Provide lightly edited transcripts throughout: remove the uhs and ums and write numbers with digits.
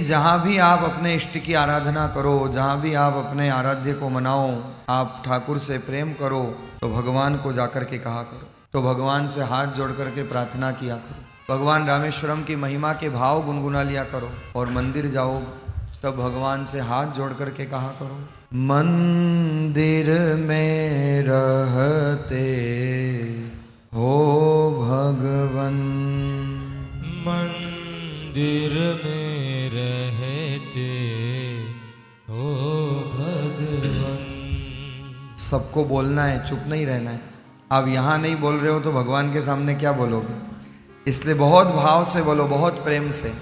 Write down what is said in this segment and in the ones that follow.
जहाँ भी आप अपने इष्ट की आराधना करो, जहाँ भी आप अपने आराध्य को मनाओ, आप ठाकुर से प्रेम करो, तो भगवान को जाकर के कहा करो, तो भगवान से हाथ जोड़ करके प्रार्थना किया करो, भगवान रामेश्वरम की महिमा के भाव गुनगुना लिया करो, और मंदिर जाओ तब भगवान से हाथ जोड़ करके कहा करो, मंदिर में रहते हो भगवन, मंदिर में रहते हो भगवन। सबको बोलना है, चुप नहीं रहना है। आप यहाँ नहीं बोल रहे हो तो भगवान के सामने क्या बोलोगे? इसलिए बहुत भाव से बोलो, बहुत प्रेम से।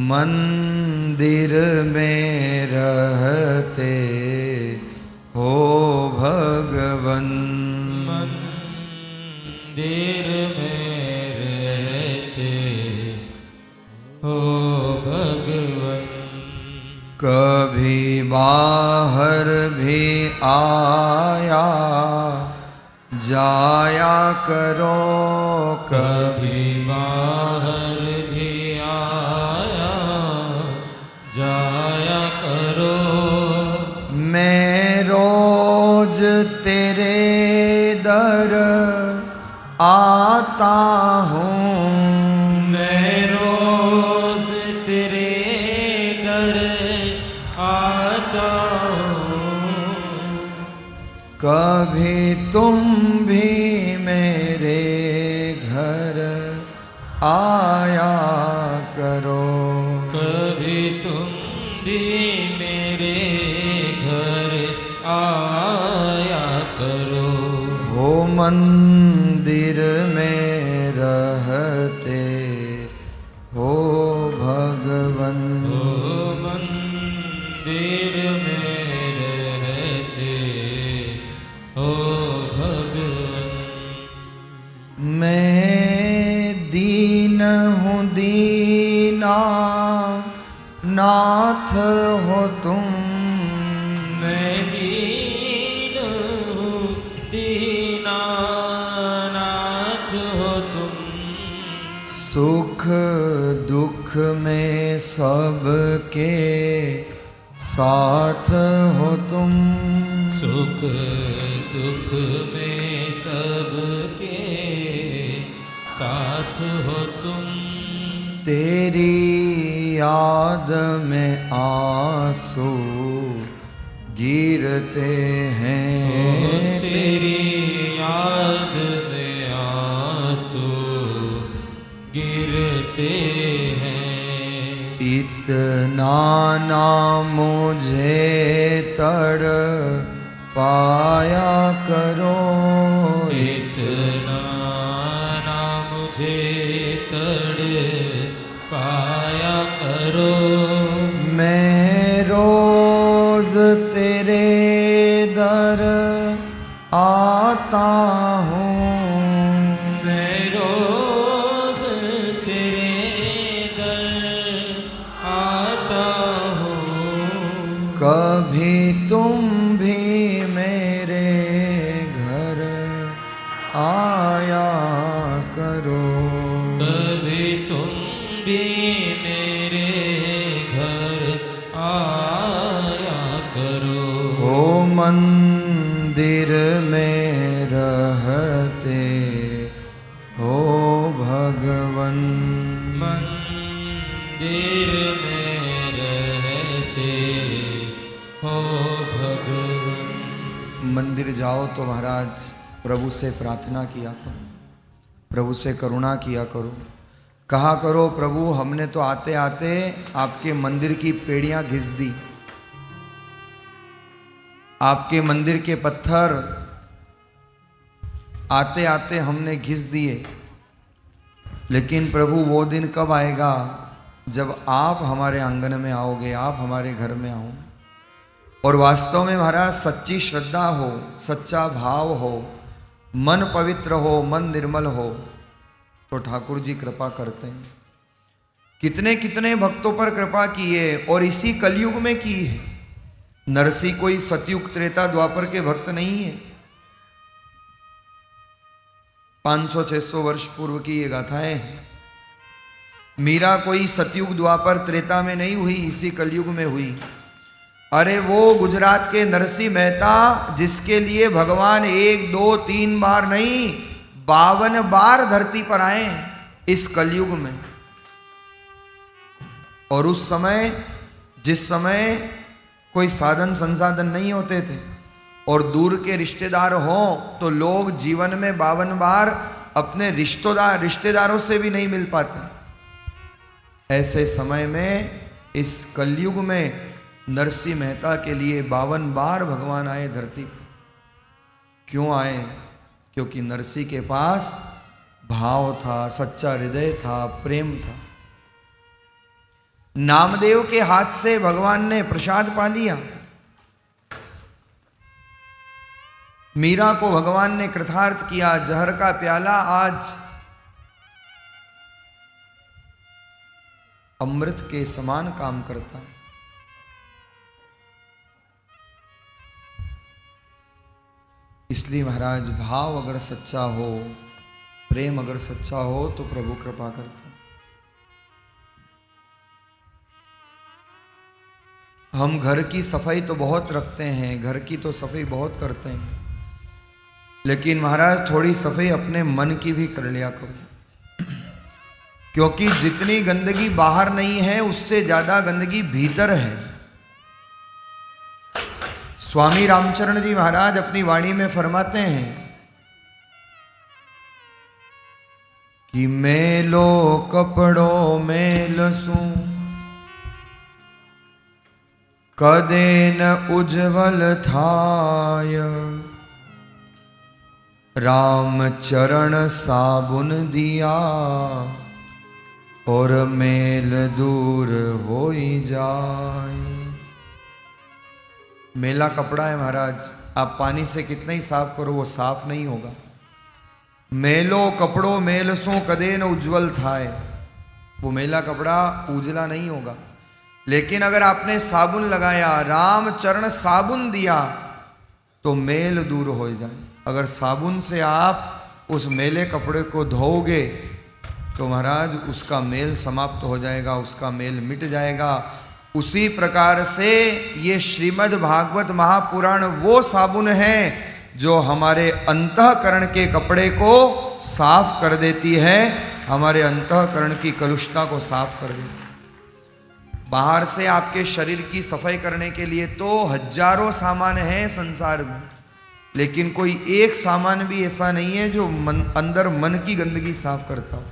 मंदिर में रहते हो भगवन, मंदिर में रहते हो भगवन। कभी बाहर भी आया जाया करो, कभी बाहर भी आया जाया करो। मैं रोज तेरे दर आता हूँ, मैं रोज तेरे दर आता हूँ। कभी तुम भी मेरे घर आया करो, कभी तुम भी मेरे घर आया करो। हो मंदिर में रहते हो भगवन, हो मंदिर में रहते हो भगवन। मैं दीन हूँ दीना नाथ हो तुम, मैं दीन हूँ दीनानाथ हो तुम। सुख दुख में सबके साथ हो तुम, सुख दुख में सबके साथ हो तुम। तेरी याद में आंसू गिरते हैं, तेरी याद में आंसू गिरते हैं। इतना ना मुझे तड़ पाया करो, इतना ना मुझे तड़ पाया करो। मैं रोज तेरे दर आता हूँ, मैं रोज तेरे दर आता हूँ। कभी तुम भी मेरे घर आया करो, कभी तुम भी मेरे घर आया करो। हो मंदिर में रहते हो भगवन, मंदिर में रहते हो भगवन। मंदिर जाओ तो महाराज प्रभु से प्रार्थना किया करो, प्रभु से करुणा किया करो, कहा करो प्रभु हमने तो आते आते आपके मंदिर की पेड़ियां घिस दी, आपके मंदिर के पत्थर आते आते हमने घिस दिए, लेकिन प्रभु वो दिन कब आएगा जब आप हमारे आंगन में आओगे, आप हमारे घर में आओगे, और वास्तव में महाराज सच्ची श्रद्धा हो, सच्चा भाव हो, मन पवित्र हो, मन निर्मल हो, तो ठाकुर जी कृपा करते हैं। कितने कितने भक्तों पर कृपा की है, और इसी कलयुग में की है। नरसी कोई सतयुग त्रेता द्वापर के भक्त नहीं है। 500-600 वर्ष पूर्व की ये गाथाएं हैं। मीरा कोई सतयुग द्वापर त्रेता में नहीं हुई, इसी कलयुग में हुई। अरे वो गुजरात के नरसिंह मेहता जिसके लिए भगवान 1 2 3 बार नहीं 52 बार धरती पर आए इस कलयुग में। और उस समय जिस समय कोई साधन संसाधन नहीं होते थे और दूर के रिश्तेदार हों तो लोग जीवन में 52 बार अपने रिश्तेदारों से भी नहीं मिल पाते। ऐसे समय में इस कलयुग में नरसिंह मेहता के लिए 52 बार भगवान आए धरती पर। क्यों आए? क्योंकि नरसिंह के पास भाव था, सच्चा हृदय था, प्रेम था। नामदेव के हाथ से भगवान ने प्रसाद पा लिया। मीरा को भगवान ने कृतार्थ किया। जहर का प्याला आज अमृत के समान काम करता है। इसलिए महाराज भाव अगर सच्चा हो, प्रेम अगर सच्चा हो तो प्रभु कृपा करता है। हम घर की सफाई तो बहुत रखते हैं, घर की तो सफाई बहुत करते हैं, लेकिन महाराज थोड़ी सफाई अपने मन की भी कर लिया करो। क्योंकि जितनी गंदगी बाहर नहीं है उससे ज्यादा गंदगी भीतर है। स्वामी रामचरण जी महाराज अपनी वाणी में फरमाते हैं कि मेलो कपड़ो मेलसू कदे न उज्जवल थाय, राम चरण साबुन दिया और मेल दूर होई जाए। मेला कपड़ा है महाराज, आप पानी से कितना ही साफ करो वो साफ नहीं होगा। मेलो कपड़ो मेलसों कदे न उज्जवल थाए, वो मेला कपड़ा उजला नहीं होगा। लेकिन अगर आपने साबुन लगाया, राम चरण साबुन दिया तो मेल दूर हो जाए। अगर साबुन से आप उस मेले कपड़े को धोओगे तो महाराज उसका मेल समाप्त हो जाएगा, उसका मेल मिट जाएगा। उसी प्रकार से ये श्रीमद् भागवत महापुराण वो साबुन है जो हमारे अंतःकरण के कपड़े को साफ कर देती है, हमारे अंतःकरण की कलुषता को साफ कर देती है। बाहर से आपके शरीर की सफाई करने के लिए तो हजारों सामान हैं संसार में, लेकिन कोई एक सामान भी ऐसा नहीं है जो अंदर मन की गंदगी साफ करता हो।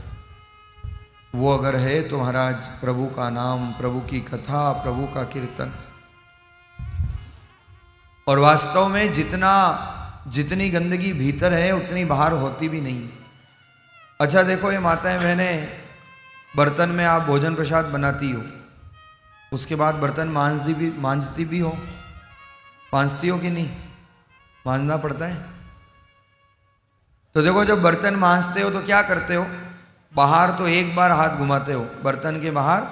वो अगर है तो महाराज प्रभु का नाम, प्रभु की कथा, प्रभु का कीर्तन। और वास्तव में जितनी गंदगी भीतर है उतनी बाहर होती भी नहीं। अच्छा देखो ये माताएं बहनें, बर्तन में आप भोजन प्रसाद बनाती हो, उसके बाद बर्तन मांजती भी हो, मांजती हो कि नहीं? मांजना पड़ता है। तो देखो जब बर्तन मांजते हो तो क्या करते हो? बाहर तो एक बार हाथ घुमाते हो, बर्तन के बाहर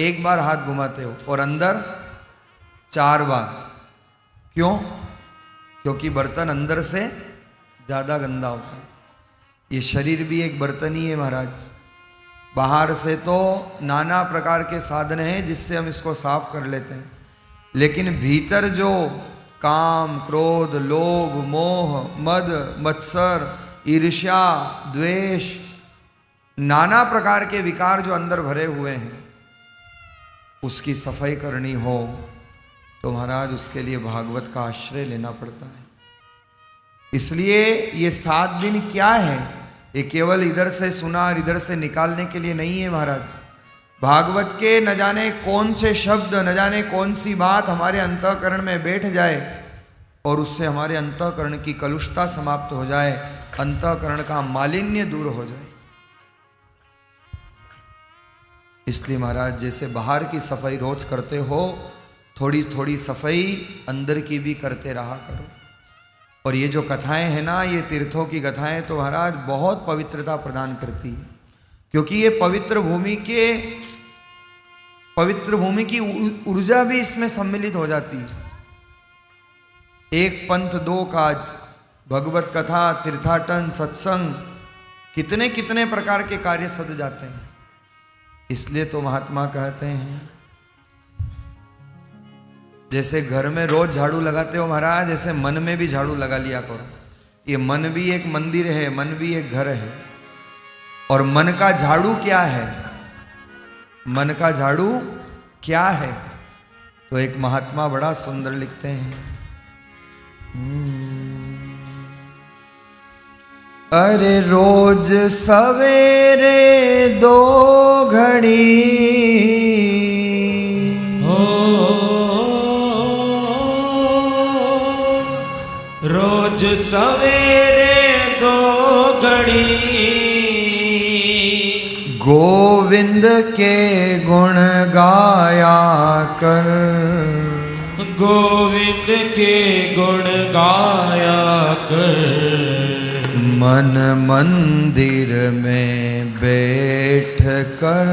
एक बार हाथ घुमाते हो और अंदर 4 बार। क्यों? क्योंकि बर्तन अंदर से ज्यादा गंदा होता है। ये शरीर भी एक बर्तन ही है महाराज। बाहर से तो नाना प्रकार के साधन हैं जिससे हम इसको साफ कर लेते हैं, लेकिन भीतर जो काम, क्रोध, लोभ, मोह, मद, मत्सर, ईर्ष्या, द्वेष, नाना प्रकार के विकार जो अंदर भरे हुए हैं, उसकी सफाई करनी हो तो महाराज उसके लिए भागवत का आश्रय लेना पड़ता है। इसलिए ये 7 दिन क्या है? ये केवल इधर से सुना और इधर से निकालने के लिए नहीं है महाराज। भागवत के न जाने कौन से शब्द, न जाने कौन सी बात हमारे अंतःकरण में बैठ जाए और उससे हमारे अंतःकरण की कलुषता समाप्त हो जाए, अंतःकरण का मालिन्य दूर हो जाए। इसलिए महाराज जैसे बाहर की सफाई रोज करते हो, थोड़ी थोड़ी सफाई अंदर की भी करते रहा करो। और ये जो कथाएं हैं ना, ये तीर्थों की कथाएं तो महाराज बहुत पवित्रता प्रदान करती है, क्योंकि ये पवित्र भूमि की ऊर्जा भी इसमें सम्मिलित हो जाती है। एक पंथ दो काज, भगवत कथा, तीर्थाटन, सत्संग, कितने कितने प्रकार के कार्य सद जाते हैं। इसलिए तो महात्मा कहते हैं, जैसे घर में रोज झाड़ू लगाते हो महाराज, ऐसे मन में भी झाड़ू लगा लिया करो। ये मन भी एक मंदिर है, मन भी एक घर है। और मन का झाड़ू क्या है? मन का झाड़ू क्या है? तो एक महात्मा बड़ा सुंदर लिखते हैं, अरे रोज सवेरे 2 घड़ी हो, रोज सवेरे 2 घड़ी गोविंद के गुण गाया कर, गोविंद के गुण गाया कर। मन मंदिर में बैठ कर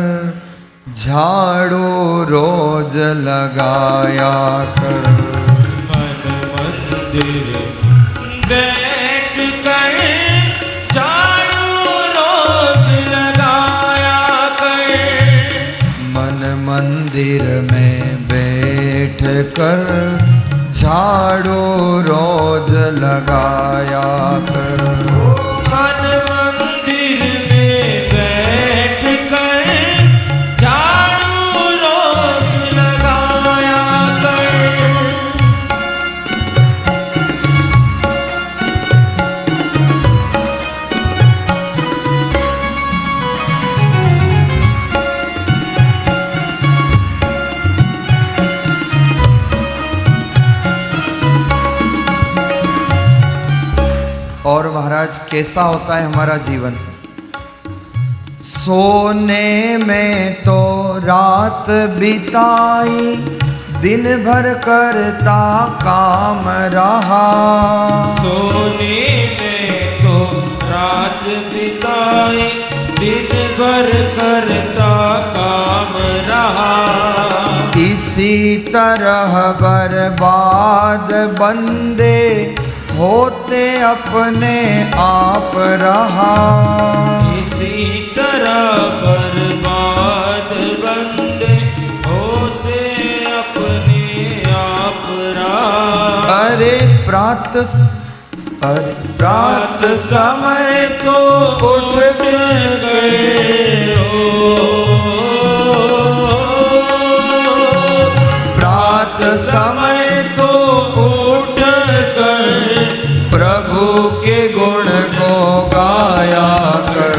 झाड़ू रोज लगाया कर। मन मंदिर बैठ कर झाड़ू रोज लगाया कर। मन मंदिर में बैठ कर झाड़ू रोज लगाया कर। मन मंदिर में बैठ कर झाड़ू रोज लगाया कर। और महाराज कैसा होता है हमारा जीवन? सोने में तो रात बिताई, दिन भर करता काम रहा। सोने में तो रात बिताई, दिन भर करता काम रहा। इसी तरह बर्बाद बंदे होते अपने आप रहा। इसी तरह बर्बाद बंदे होते अपने आप रहा। अरे प्रात समय तो उठ गए हो, प्रात समय तो उठ कर प्रभु के गुण को गाया कर।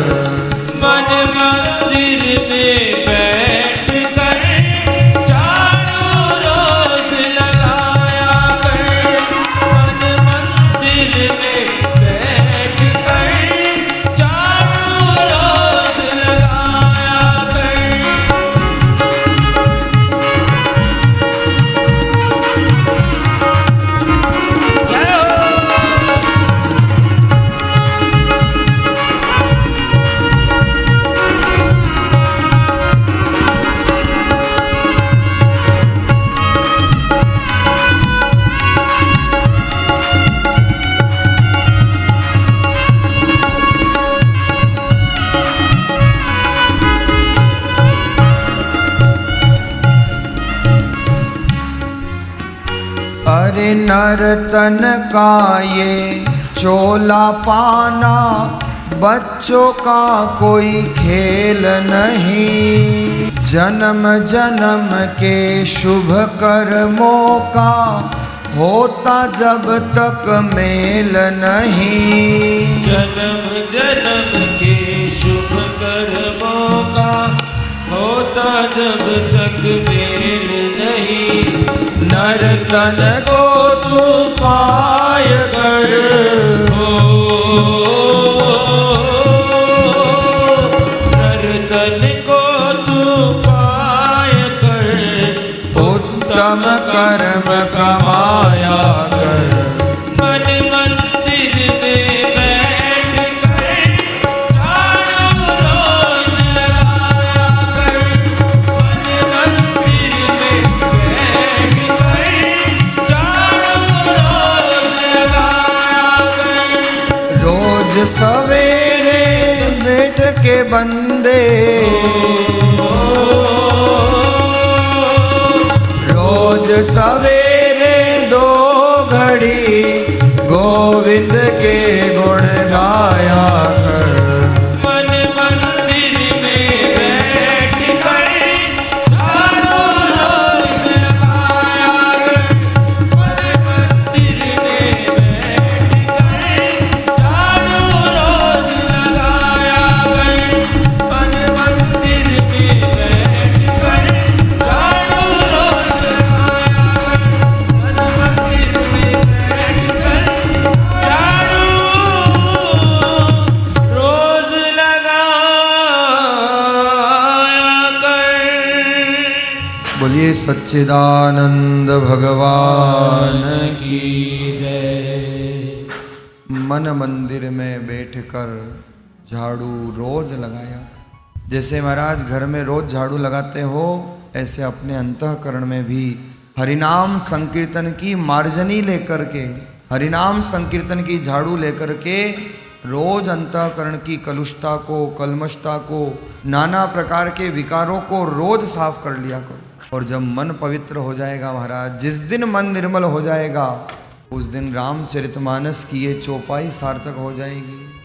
मन मंदिर में बैठ कर झाड़ू रोज लगाया कर। मन मंदिर में बैठ कर झाड़ू रोज लगाया कर। जय हो। अरे नर्तन का ये चोला पाना बच्चों का कोई खेल नहीं। जन्म जन्म के शुभ कर्मों का होता जब तक मेल नहीं। जन्म जन्म के शुभ कर्मों का होता जब तक मेल नहीं। नर्तन को तू पाय कर, नर्तन को तू पाय कर। उत्तम कर्म कमाया कर। मन मंदिर में बैठ कर झाड़ू रोज लगाया कर। मन मंदिर में बैठ कर झाड़ू रोज लगाया कर। रोज सवेरे बैठ के बंदे सवेरे 2 घड़ी गोविंद के गुण गाया कर। मन मंदिर में बैठ कर झाड़ू रोज लगाया कर। मन मंदिर में बैठ कर झाड़ू रोज लगाया कर। मन मंदिर में बैठ कर झाड़ू रोज लगाया कर। मन मंदिर में बैठ कर झाड़ू रोज लगाया कर। बोलिए सच्चिदानंद भगवान की जय। मन मंदिर में बैठकर झाड़ू रोज लगाया कर। जैसे महाराज घर में रोज झाड़ू लगाते हो, ऐसे अपने अंतःकरण में भी हरिनाम संकीर्तन की मार्जनी लेकर के, हरिनाम संकीर्तन की झाड़ू लेकर के रोज अंतःकरण की कलुषता को, कलमशता को, नाना प्रकार के विकारों को रोज साफ कर लिया करो। और जब मन पवित्र हो जाएगा महाराज, जिस दिन मन निर्मल हो जाएगा, उस दिन रामचरितमानस की ये चौपाई सार्थक हो जाएगी।